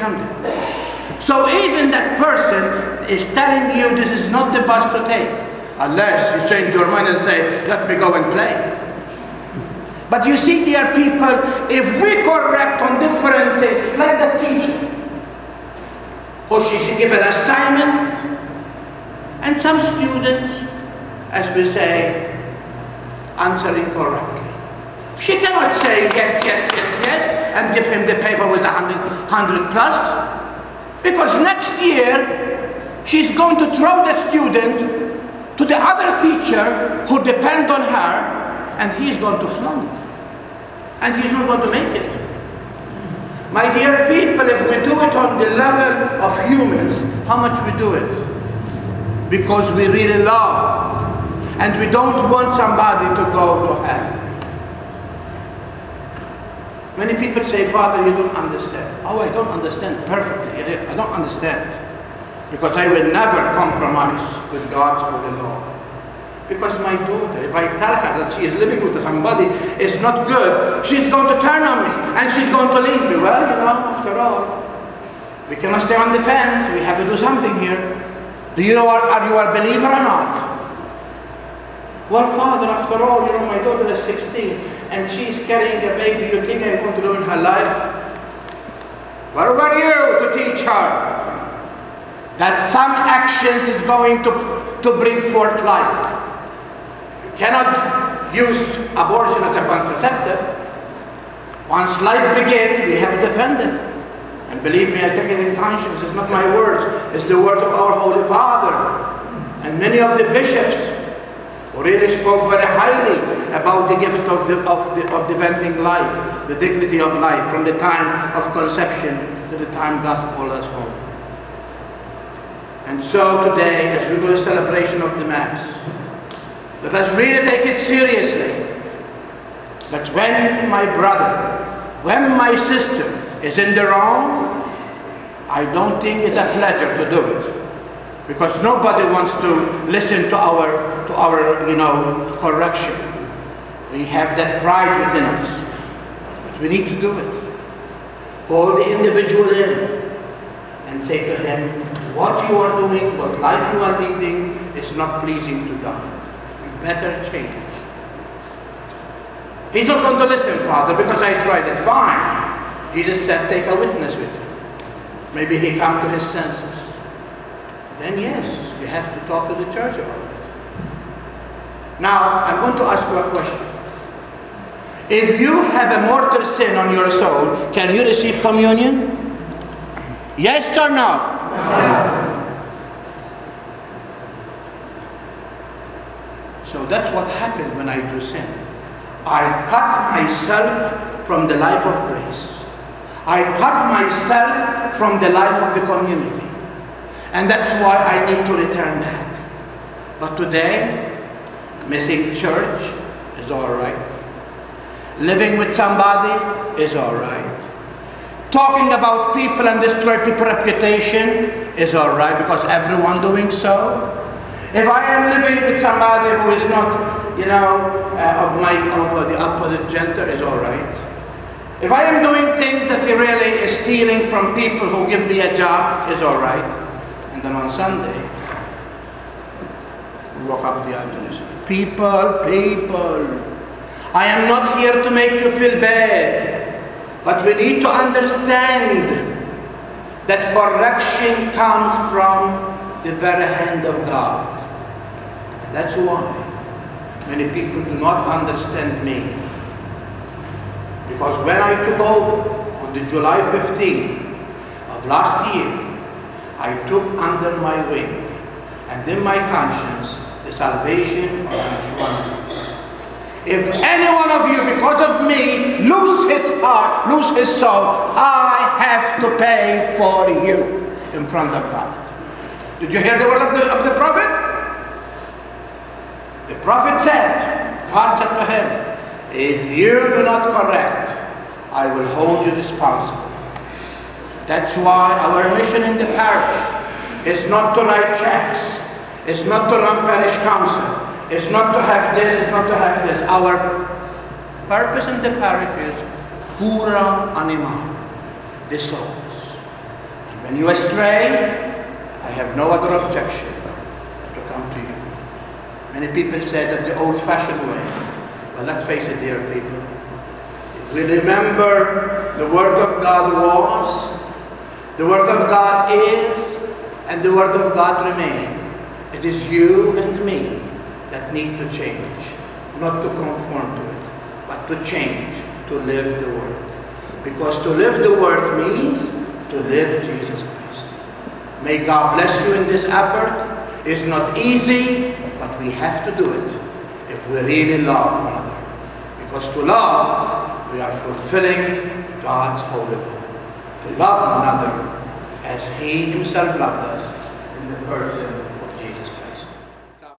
become them. So even that person is telling you this is not the bus to take, unless you change your mind and say, let me go and play. But you see, dear people, if we correct on different things, like the teacher, who she's given assignment, and some students, as we say, answering correctly. She cannot say yes, yes, yes, yes, and give him the paper with 100 plus, because next year she's going to throw the student to the other teacher who depend on her, and he's going to flunk, and he's not going to make it. My dear people, if we do it on the level of humans, how much we do it? Because we really love, and we don't want somebody to go to hell. Many people say, Father, you don't understand. Oh, I don't understand perfectly. I don't understand. Because I will never compromise with God's holy law. Because my daughter, if I tell her that she is living with somebody is not good, she's going to turn on me and she's going to leave me. Well, you know, after all, we cannot stay on the fence. We have to do something here. Are you a believer or not? Well, Father, after all, you know, my daughter is 16 and she's carrying a baby. You think I'm going to ruin her life? Where were you to teach her that some actions is going to bring forth life? Cannot use abortion as a contraceptive. Once life begins, we have to defend it. And believe me, I take it in conscience. It's not my words. It's the words of our Holy Father. And many of the bishops who really spoke very highly about the gift of defending life, the dignity of life, from the time of conception to the time God called us home. And so today, as we go to the celebration of the Mass, let us really take it seriously, that when my brother, when my sister is in the wrong, I don't think it's a pleasure to do it, because nobody wants to listen to our correction. We have that pride within us, but we need to do it. Call the individual in and say to him, what you are doing, what life you are leading is not pleasing to God. Better change. He's not going to listen, Father, because I tried it. Fine. Jesus said, take a witness with you. Maybe he come to his senses. Then yes, you have to talk to the church about it. Now, I'm going to ask you a question. If you have a mortal sin on your soul, can you receive communion? Yes or no? No. So that's what happened when I do sin. I cut myself from the life of grace. I cut myself from the life of the community. And that's why I need to return back. But today, missing church is all right. Living with somebody is all right. Talking about people and destroy people's reputation is all right, because everyone doing so. If I am living with somebody who is not, of the opposite gender, is all right. If I am doing things that he really is stealing from people who give me a job, is all right. And then on Sunday, we walk up the aisle and say, people, I am not here to make you feel bad, but we need to understand that correction comes from the very hand of God. That's why many people do not understand me. Because when I took over on the July 15th of last year, I took under my wing and in my conscience the salvation of each one. If any one of you, because of me, lose his heart, lose his soul, I have to pay for you in front of God. Did you hear the word of the prophet? The prophet said, God said to him, if you do not correct, I will hold you responsible. That's why our mission in the parish is not to write checks, it's not to run parish council, it's not to have this, it's not to have this. Our purpose in the parish is cura animal, the souls. When you astray, I have no other objection but to come to you. Many people say that the old-fashioned way. Well, let's face it, dear people. If we remember the Word of God was, the Word of God is, and the Word of God remain. It is you and me that need to change, not to conform to it, but to change, to live the Word. Because to live the Word means to live Jesus Christ. May God bless you in this effort. It's not easy, but we have to do it if we really love one another. Because to love, we are fulfilling God's holy law. To love one another as He Himself loved us in the person